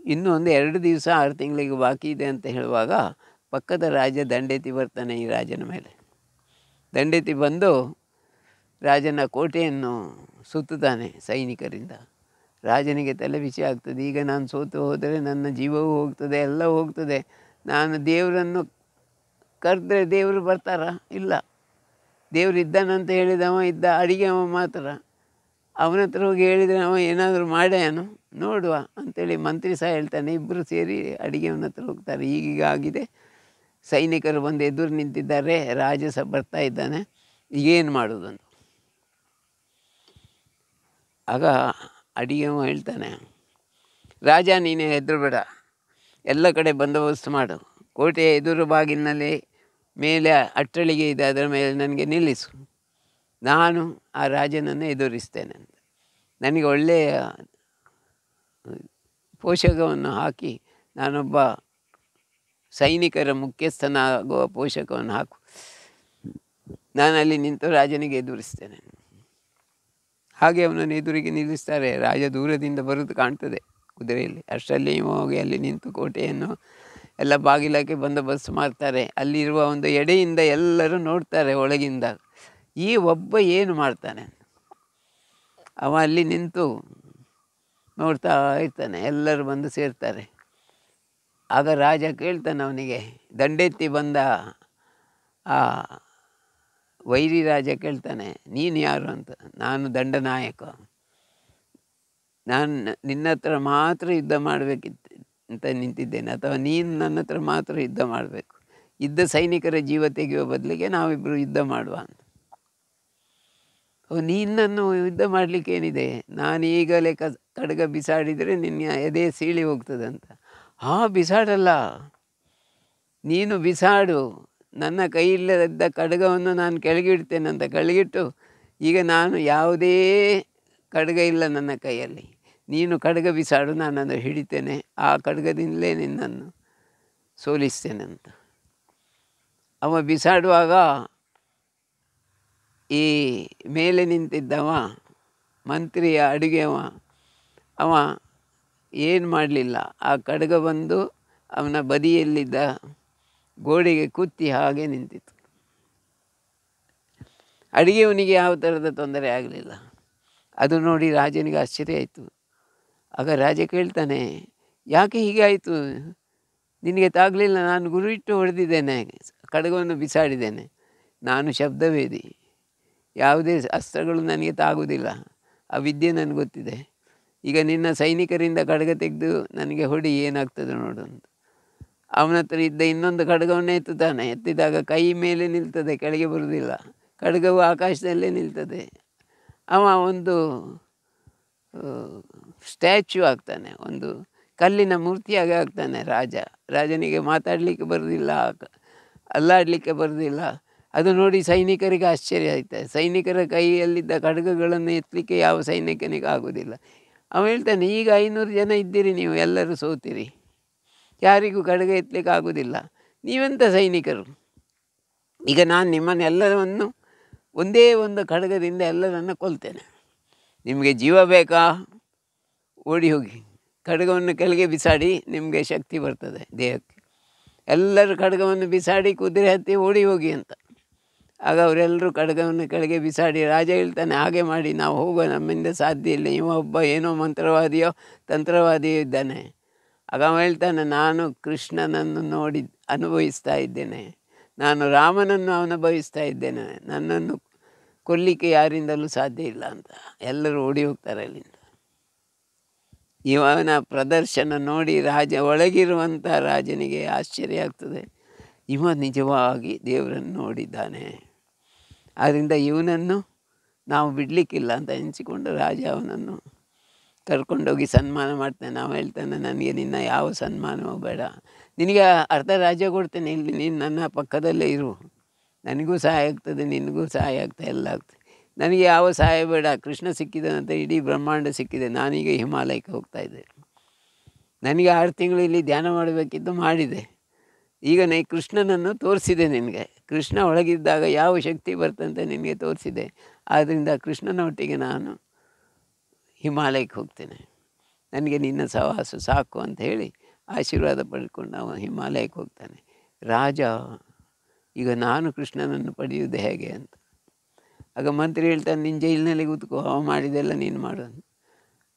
ಇನ್ನೂ ಒಂದು 2 ದಿವಸ 6 ತಿಂಗಳಿಗೆ ಬಾಕಿ ಇದೆ ಅಂತ ಹೇಳುವಾಗ ಪಕ್ಕದ ರಾಜ ದಂಡೆತ್ತಿ ಬರ್ತಾನೆ ಈ ರಾಜನ ಮೇಲೆ. ದಂಡೆತ್ತಿ ಬಂದು ರಾಜನ ಕೋಟೆಯನ್ನು ಸುತ್ತುತ್ತಾನೆ ಸೈನಿಕರಿಂದ. ರಾಜನಿಗೆ ತಲೆ ಬಿಸಿ ಆಗ್ತದೆ. ಈಗ ನಾನು ಸೋತು ಹೋದರೆ ನನ್ನ ಜೀವವೂ ಹೋಗ್ತದೆ, ಎಲ್ಲ ಹೋಗ್ತದೆ. ನಾನು ದೇವರನ್ನು ಕರೆದ್ರೆ ದೇವರು ಬರ್ತಾರಾ? ಇಲ್ಲ. ದೇವರು ಇದ್ದಾನಂತ ಹೇಳಿದವ ಇದ್ದ, ಅಡಿಗೆವ ಮಾತ್ರ. ಅವನ ಹತ್ರ ಹೋಗಿ ಹೇಳಿದರೆ ಅವ ಏನಾದರೂ ಮಾಡ್ಯಾನು ನೋಡುವ ಅಂಥೇಳಿ ಮಂತ್ರಿ ಸಹ ಹೇಳ್ತಾನೆ. ಇಬ್ಬರು ಸೇರಿ ಅಡಿಗೆವನ ಹತ್ರ ಹೋಗ್ತಾರೆ. ಈಗೀಗ ಆಗಿದೆ, ಸೈನಿಕರು ಬಂದು ಎದುರು ನಿಂತಿದ್ದಾರೆ, ರಾಜ ಸಹ ಬರ್ತಾ ಇದ್ದಾನೆ, ಈಗೇನು ಮಾಡೋದಂತ. ಆಗ ಅಡಿಗೆವ ಹೇಳ್ತಾನೆ, ರಾಜ ನೀನೇ ಹೆದರಬೇಡ, ಎಲ್ಲ ಕಡೆ ಬಂದೋಬಸ್ತು ಮಾಡು, ಕೋಟೆಯ ಎದುರು ಬಾಗಿಲಿನಲ್ಲಿ ಮೇಲೆ ಅಟ್ಟಳಿಗೆ ಇದೆ, ಅದರ ಮೇಲೆ ನನಗೆ ನಿಲ್ಲಿಸು, ನಾನು ಆ ರಾಜನನ್ನು ಎದುರಿಸ್ತೇನೆ ಅಂತ. ನನಗೆ ಒಳ್ಳೆಯ ಪೋಷಕವನ್ನು ಹಾಕಿ, ನಾನೊಬ್ಬ ಸೈನಿಕರ ಮುಖ್ಯಸ್ಥನಾಗುವ ಪೋಷಕವನ್ನು ಹಾಕು, ನಾನು ಅಲ್ಲಿ ನಿಂತು ರಾಜನಿಗೆ ಎದುರಿಸ್ತೇನೆ. ಹಾಗೆ ಅವನನ್ನು ಎದುರಿಗೆ ನಿಲ್ಲಿಸ್ತಾರೆ. ರಾಜ ದೂರದಿಂದ ಬರೋದು ಕಾಣ್ತದೆ ಕುದುರೆಯಲ್ಲಿ. ಅಷ್ಟರಲ್ಲಿ ಹೋಗಿ ಅಲ್ಲಿ ನಿಂತು ಕೋಟೆಯನ್ನು ಎಲ್ಲ ಬಾಗಿಲಕ್ಕೆ ಬಂದೋಬಸ್ತು ಮಾಡ್ತಾರೆ. ಅಲ್ಲಿರುವ ಒಂದು ಎಡೆಯಿಂದ ಎಲ್ಲರೂ ನೋಡ್ತಾರೆ ಒಳಗಿಂದ, ಈ ಒಬ್ಬ ಏನು ಮಾಡ್ತಾನೆ. ಅವ ಅಲ್ಲಿ ನಿಂತು ನೋಡ್ತಾ ಇರ್ತಾನೆ. ಎಲ್ಲರೂ ಬಂದು ಸೇರ್ತಾರೆ. ಆಗ ರಾಜ ಕೇಳ್ತಾನೆ ಅವನಿಗೆ, ದಂಡೆತ್ತಿ ಬಂದ ಆ ವೈರಿ ರಾಜ ಕೇಳ್ತಾನೆ, ನೀನು ಯಾರು ಅಂತ. ನಾನು ದಂಡನಾಯಕ, ನಾನು ನಿನ್ನ ಹತ್ರ ಮಾತ್ರ ಯುದ್ಧ ಮಾಡಬೇಕಿತ್ತು, ಅಂತ ನಿಂತಿದ್ದೇನೆ, ಅಥವಾ ನೀನು ನನ್ನ ಹತ್ರ ಮಾತ್ರ ಯುದ್ಧ ಮಾಡಬೇಕು, ಇದ್ದ ಸೈನಿಕರ ಜೀವ ತೆಗೆಯುವ ಬದಲಿಗೆ ನಾವಿಬ್ಬರು ಯುದ್ಧ ಮಾಡುವ ಅಂತ. ನೀನನ್ನು ಯುದ್ಧ ಮಾಡಲಿಕ್ಕೆ ಏನಿದೆ, ನಾನು ಈಗಲೇ ಖಡ್ಗ ಬಿಸಾಡಿದರೆ ನಿನ್ನ ಎದೆ ಸೀಳಿ ಹೋಗ್ತದೆ ಅಂತ. ಬಿಸಾಡಲ್ಲ, ನೀನು ಬಿಸಾಡು, ನನ್ನ ಕೈಯಿಲ್ಲದ ಖಡ್ಗವನ್ನು ನಾನು ಕೆಳಗಿಡ್ತೇನೆ ಅಂತ. ಕೆಳಗಿಟ್ಟು ಈಗ ನಾನು ಯಾವುದೇ ಖಡ್ಗ ಇಲ್ಲ ನನ್ನ ಕೈಯಲ್ಲಿ, ನೀನು ಖಡ್ಗ ಬಿಸಾಡು, ನಾನನ್ನು ಹಿಡಿತೇನೆ, ಆ ಖಡ್ಗದಿಂದಲೇ ನಿನ್ನನ್ನು ಸೋಲಿಸ್ತೇನೆ ಅಂತ. ಅವ ಬಿಸಾಡುವಾಗ ಈ ಮೇಲೆ ನಿಂತಿದ್ದವ ಮಂತ್ರಿಯ ಅಡುಗೆಯವ, ಅವ ಏನು ಮಾಡಲಿಲ್ಲ, ಆ ಖಡ್ಗ ಬಂದು ಅವನ ಬದಿಯಲ್ಲಿದ್ದ ಗೋಡೆಗೆ ಕುತ್ತಿ ಹಾಗೆ ನಿಂತಿತ್ತು. ಅಡುಗೆಯವನಿಗೆ ಯಾವ ಥರದ ತೊಂದರೆ ಆಗಲಿಲ್ಲ. ಅದು ನೋಡಿ ರಾಜನಿಗೆ ಆಶ್ಚರ್ಯ ಆಯಿತು. ಆಗ ರಾಜ ಕೇಳ್ತಾನೆ, ಯಾಕೆ ಹೀಗೆ ಆಯಿತು, ನಿನಗೆ ತಾಗಲಿಲ್ಲ, ನಾನು ಗುರು ಇಟ್ಟು ಹೊಡೆದಿದ್ದೇನೆ, ಖಡ್ಗವನ್ನು ಬಿಸಾಡಿದ್ದೇನೆ, ನಾನು ಶಬ್ದವೇದಿ, ಯಾವುದೇ ಅಸ್ತ್ರಗಳು ನನಗೆ ತಾಗುವುದಿಲ್ಲ, ಆ ವಿದ್ಯೆ ನನಗೆ ಗೊತ್ತಿದೆ. ಈಗ ನಿನ್ನ ಸೈನಿಕರಿಂದ ಖಡ್ಗ ತೆಗೆದು ನನಗೆ ಹೊಡಿ, ಏನಾಗ್ತದೆ ನೋಡು ಅಂತ. ಅವನ ಹತ್ರ ಇದ್ದ ಇನ್ನೊಂದು ಖಡ್ಗವನ್ನೇ ಎತ್ತುತ್ತಾನೆ. ಎತ್ತಿದಾಗ ಕೈ ಮೇಲೆ ನಿಲ್ತದೆ, ಕೆಳಗೆ ಬರುವುದಿಲ್ಲ, ಖಡ್ಗವು ಆಕಾಶದಲ್ಲೇ ನಿಲ್ತದೆ. ಅವ ಒಂದು ಸ್ಟ್ಯಾಚ್ಯೂ ಆಗ್ತಾನೆ, ಒಂದು ಕಲ್ಲಿನ ಮೂರ್ತಿಯಾಗಿ ಆಗ್ತಾನೆ. ರಾಜನಿಗೆ ಮಾತಾಡಲಿಕ್ಕೆ ಬರೋದಿಲ್ಲ, ಅಲ್ಲಾಡಲಿಕ್ಕೆ ಬರೋದಿಲ್ಲ. ಅದು ನೋಡಿ ಸೈನಿಕರಿಗೆ ಆಶ್ಚರ್ಯ ಆಯ್ತದೆ. ಸೈನಿಕರ ಕೈಯಲ್ಲಿದ್ದ ಖಡ್ಗಗಳನ್ನು ಎತ್ತಲಿಕ್ಕೆ ಯಾವ ಸೈನಿಕನಿಗೆ ಆಗೋದಿಲ್ಲ. ಅವ ಹೇಳ್ತಾನೆ, ಈಗ 500 ಜನ ಇದ್ದೀರಿ, ನೀವು ಎಲ್ಲರೂ ಸೋತಿರಿ, ಯಾರಿಗೂ ಖಡ್ಗ ಎತ್ತಲಿಕ್ಕೆ ಆಗೋದಿಲ್ಲ, ನೀವೆಂಥ ಸೈನಿಕರು, ಈಗ ನಾನು ನಿಮ್ಮನ್ನೆಲ್ಲರನ್ನು ಒಂದೇ ಒಂದು ಖಡ್ಗದಿಂದ ಎಲ್ಲರನ್ನು ಕೊಲ್ತೇನೆ, ನಿಮಗೆ ಜೀವ ಬೇಕಾ, ಓಡಿ ಹೋಗಿ ಖಡ್ಗವನ್ನು ಕೆಳಗೆ ಬಿಸಾಡಿ, ನಿಮಗೆ ಶಕ್ತಿ ಬರ್ತದೆ ದೇಹಕ್ಕೆ. ಎಲ್ಲರೂ ಖಡ್ಗವನ್ನು ಬಿಸಾಡಿ ಕುದುರೆ ಹತ್ತಿ ಓಡಿ ಹೋಗಿ ಅಂತ. ಆಗ ಅವರೆಲ್ಲರೂ ಖಡ್ಗವನ್ನು ಕೆಳಗೆ ಬಿಸಾಡಿ, ರಾಜ ಹೇಳ್ತಾನೆ, ಹಾಗೆ ಮಾಡಿ ನಾವು ಹೋಗುವ, ನಮ್ಮಿಂದ ಸಾಧ್ಯ ಇಲ್ಲ, ಇವ ಒಬ್ಬ ಏನೋ ಮಂತ್ರವಾದಿಯೋ ತಂತ್ರವಾದಿಯೋ ಇದ್ದಾನೆ. ಆಗ ಅವ ಹೇಳ್ತಾನೆ, ನಾನು ಕೃಷ್ಣನನ್ನು ನೋಡಿ ಅನುಭವಿಸ್ತಾ ಇದ್ದೇನೆ, ನಾನು ರಾಮನನ್ನು ಅನುಭವಿಸ್ತಾ ಇದ್ದೇನೆ, ನನ್ನನ್ನು ಕೊಲ್ಲಿಕ್ಕೆ ಯಾರಿಂದಲೂ ಸಾಧ್ಯ ಇಲ್ಲ ಅಂತ. ಎಲ್ಲರೂ ಓಡಿ ಹೋಗ್ತಾರೆ ಅಲ್ಲಿಂದ. ಇವನ ಪ್ರದರ್ಶನ ನೋಡಿ ಒಳಗಿರುವಂಥ ರಾಜನಿಗೆ ಆಶ್ಚರ್ಯ ಆಗ್ತದೆ, ಇವ ನಿಜವಾಗಿ ದೇವರನ್ನು ನೋಡಿದ್ದಾನೆ, ಆದ್ದರಿಂದ ಇವನನ್ನು ನಾವು ಬಿಡಲಿಕ್ಕಿಲ್ಲ ಅಂತ ಎನಿಸಿಕೊಂಡು ರಾಜ ಅವನನ್ನು ಕರ್ಕೊಂಡೋಗಿ ಸನ್ಮಾನ ಮಾಡ್ತಾನೆ. ನಾವು ಹೇಳ್ತಾನೆ, ನನಗೆ ನಿನ್ನ ಯಾವ ಸನ್ಮಾನವೂ ಬೇಡ, ನಿನಗೆ ಅರ್ಧ ರಾಜ್ಯ ಕೊಡ್ತೇನೆ, ಇಲ್ಲಿ ನೀನು ನನ್ನ ಪಕ್ಕದಲ್ಲೇ ಇರು, ನನಗೂ ಸಹಾಯ ಆಗ್ತದೆ, ನಿನಗೂ ಸಹಾಯ ಆಗ್ತದೆ, ಎಲ್ಲ ಆಗ್ತದೆ, ನನಗೆ ಯಾವ ಸಹಾಯ ಬೇಡ. ಕೃಷ್ಣ ಸಿಕ್ಕಿದನಂತ ಇಡೀ ಬ್ರಹ್ಮಾಂಡ ಸಿಕ್ಕಿದೆ, ನಾನೀಗ ಹಿಮಾಲಯಕ್ಕೆ ಹೋಗ್ತಾಯಿದ್ದೆ, ನನಗೆ 6 ತಿಂಗಳು ಇಲ್ಲಿ ಧ್ಯಾನ ಮಾಡಬೇಕಿದ್ದು ಮಾಡಿದೆ, ಈಗ ಕೃಷ್ಣನನ್ನು ತೋರಿಸಿದೆ ನಿನಗೆ, ಕೃಷ್ಣ ಒಳಗಿದ್ದಾಗ ಯಾವ ಶಕ್ತಿ ಬರ್ತಂತೆ ನಿನಗೆ ತೋರಿಸಿದೆ, ಆದ್ದರಿಂದ ಕೃಷ್ಣನ ಒಟ್ಟಿಗೆ ನಾನು ಹಿಮಾಲಯಕ್ಕೆ ಹೋಗ್ತೇನೆ, ನನಗೆ ನಿನ್ನ ಸಹವಾಸ ಸಾಕು ಅಂತ ಹೇಳಿ ಆಶೀರ್ವಾದ ಪಡ್ಕೊಂಡು ಅವನು ಹಿಮಾಲಯಕ್ಕೆ ಹೋಗ್ತಾನೆ. ರಾಜ, ಈಗ ನಾನು ಕೃಷ್ಣನನ್ನು ಪಡೆಯುವುದು ಹೇಗೆ ಅಂತ. ಆಗ ಮಂತ್ರಿ ಹೇಳ್ತಾನೆ, ನಿನ್ನ ಜೈಲಿನಲ್ಲಿ ಕೂತ್ಕೋ, ಅವ ಮಾಡಿದೆಲ್ಲ ನೀನು ಮಾಡೋದು.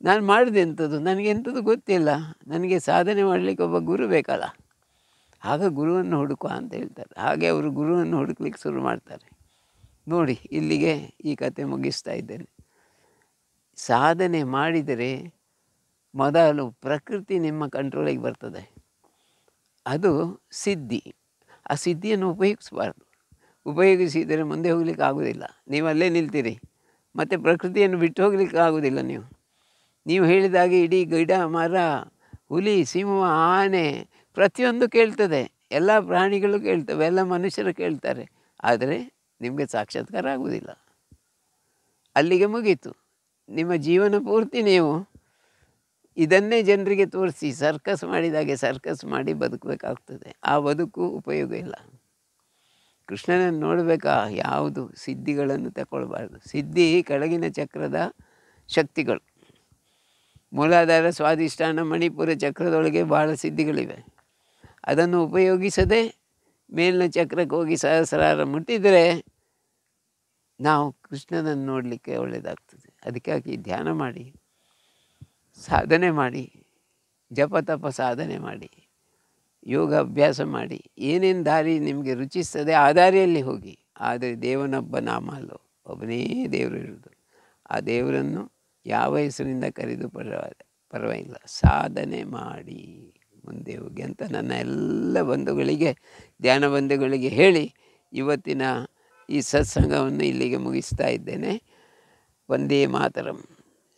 ನಾನು ಮಾಡಿದೆ ಎಂಥದ್ದು, ನನಗೆ ಎಂಥದ್ದು ಗೊತ್ತಿಲ್ಲ, ನನಗೆ ಸಾಧನೆ ಮಾಡಲಿಕ್ಕೆ ಒಬ್ಬ ಗುರು ಬೇಕಲ್ಲ, ಆಗ ಗುರುವನ್ನು ಹುಡುಕುವ ಅಂತ ಹೇಳ್ತಾರೆ. ಹಾಗೆ ಅವರು ಗುರುವನ್ನು ಹುಡುಕ್ಲಿಕ್ಕೆ ಶುರು ಮಾಡ್ತಾರೆ. ನೋಡಿ, ಇಲ್ಲಿಗೆ ಈ ಕತೆ ಮುಗಿಸ್ತಾ ಇದ್ದೇನೆ. ಸಾಧನೆ ಮಾಡಿದರೆ ಮೊದಲು ಪ್ರಕೃತಿ ನಿಮ್ಮ ಕಂಟ್ರೋಲಿಗೆ ಬರ್ತದೆ, ಅದು ಸಿದ್ಧಿ. ಆ ಸಿದ್ಧಿಯನ್ನು ಉಪಯೋಗಿಸಬಾರ್ದು, ಉಪಯೋಗಿಸಿದರೆ ಮುಂದೆ ಹೋಗ್ಲಿಕ್ಕೆ ಆಗೋದಿಲ್ಲ, ನೀವು ಅಲ್ಲೇ ನಿಲ್ತೀರಿ, ಮತ್ತು ಪ್ರಕೃತಿಯನ್ನು ಬಿಟ್ಟು ಹೋಗ್ಲಿಕ್ಕೆ ಆಗೋದಿಲ್ಲ. ನೀವು ಹೇಳಿದಾಗೆ ಇಡೀ ಗಿಡ, ಮರ, ಹುಲಿ, ಸಿಂಹ, ಆನೆ ಪ್ರತಿಯೊಂದು ಕೇಳ್ತದೆ, ಎಲ್ಲ ಪ್ರಾಣಿಗಳು ಕೇಳ್ತವೆ, ಎಲ್ಲ ಮನುಷ್ಯರು ಕೇಳ್ತಾರೆ, ಆದರೆ ನಿಮಗೆ ಸಾಕ್ಷಾತ್ಕಾರ ಆಗುವುದಿಲ್ಲ. ಅಲ್ಲಿಗೆ ಮುಗೀತು. ನಿಮ್ಮ ಜೀವನ ಪೂರ್ತಿ ನೀವು ಇದನ್ನೇ ಜನರಿಗೆ ತೋರಿಸಿ ಸರ್ಕಸ್ ಮಾಡಿದಾಗೆ ಸರ್ಕಸ್ ಮಾಡಿ ಬದುಕಬೇಕಾಗ್ತದೆ. ಆ ಬದುಕು ಉಪಯೋಗ ಇಲ್ಲ. ಕೃಷ್ಣನನ್ನು ನೋಡಬೇಕಾ, ಯಾವುದು ಸಿದ್ಧಿಗಳನ್ನು ತಗೊಳ್ಬಾರ್ದು. ಸಿದ್ಧಿ ಕೆಳಗಿನ ಚಕ್ರದ ಶಕ್ತಿಗಳು, ಮೂಲಾಧಾರ, ಸ್ವಾಧಿಷ್ಠಾನ, ಮಣಿಪುರ ಚಕ್ರದೊಳಗೆ ಭಾಳ ಸಿದ್ಧಿಗಳಿವೆ. ಅದನ್ನು ಉಪಯೋಗಿಸದೆ ಮೇಲಿನ ಚಕ್ರಕ್ಕೆ ಹೋಗಿ ಸಹಸ್ರಾರ ಮುಟ್ಟಿದರೆ ನಾವು ಕೃಷ್ಣನನ್ನು ನೋಡಲಿಕ್ಕೆ ಒಳ್ಳೆಯದಾಗ್ತದೆ. ಅದಕ್ಕಾಗಿ ಧ್ಯಾನ ಮಾಡಿ, ಸಾಧನೆ ಮಾಡಿ, ಜಪ ತಪ ಸಾಧನೆ ಮಾಡಿ, ಯೋಗ ಅಭ್ಯಾಸ ಮಾಡಿ, ಏನೇನು ದಾರಿ ನಿಮಗೆ ರುಚಿಸ್ತದೆ ಆ ದಾರಿಯಲ್ಲಿ ಹೋಗಿ. ಆದರೆ ದೇವನೊಬ್ಬ ನಾಮ ಅಲ್ಲೋ, ಒಬ್ಬನೇ ದೇವರು ಇರೋದು. ಆ ದೇವರನ್ನು ಯಾವ ಹೆಸರಿಂದ ಕರೆದು ಪರವಾಗಿಲ್ಲ, ಸಾಧನೆ ಮಾಡಿ ಮುಂದೆ ಹೋಗಿ ಅಂತ ನನ್ನ ಎಲ್ಲ ಬಂಧುಗಳಿಗೆ, ಧ್ಯಾನ ಬಂಧುಗಳಿಗೆ ಹೇಳಿ ಇವತ್ತಿನ ಈ ಸತ್ಸಂಗವನ್ನು ಇಲ್ಲಿಗೆ ಮುಗಿಸ್ತಾ ಇದ್ದೇನೆ. ವಂದೇ ಮಾತರಂ.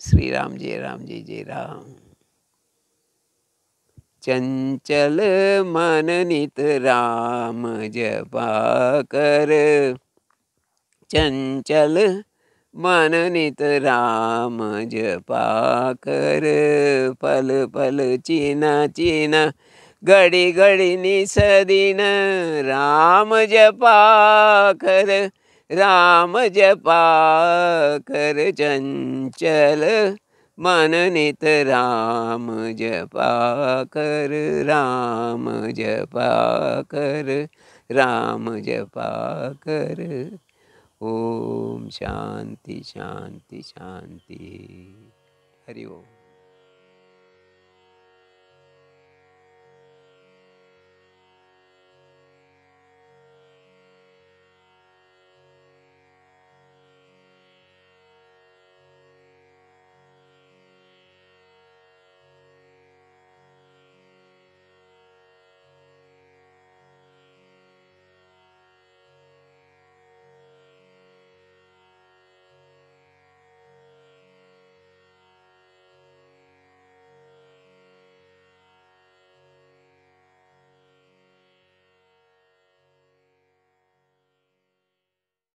ಶ್ರೀರಾಮ್ ಜಯ ರಾಮ್ ಜಯ ಜಯ ರಾಮ್. चंचल मन नित राम जपा कर, चंचल मन नित राम जपा कर, पल पल चीना चीना घड़ी घड़ी निसदिन राम जपा कर, राम जपा कर, चंचल मन नित राम जपा कर, राम जपा कर, राम जपा कर. ओम शांति शांति शांति. हरि ओम.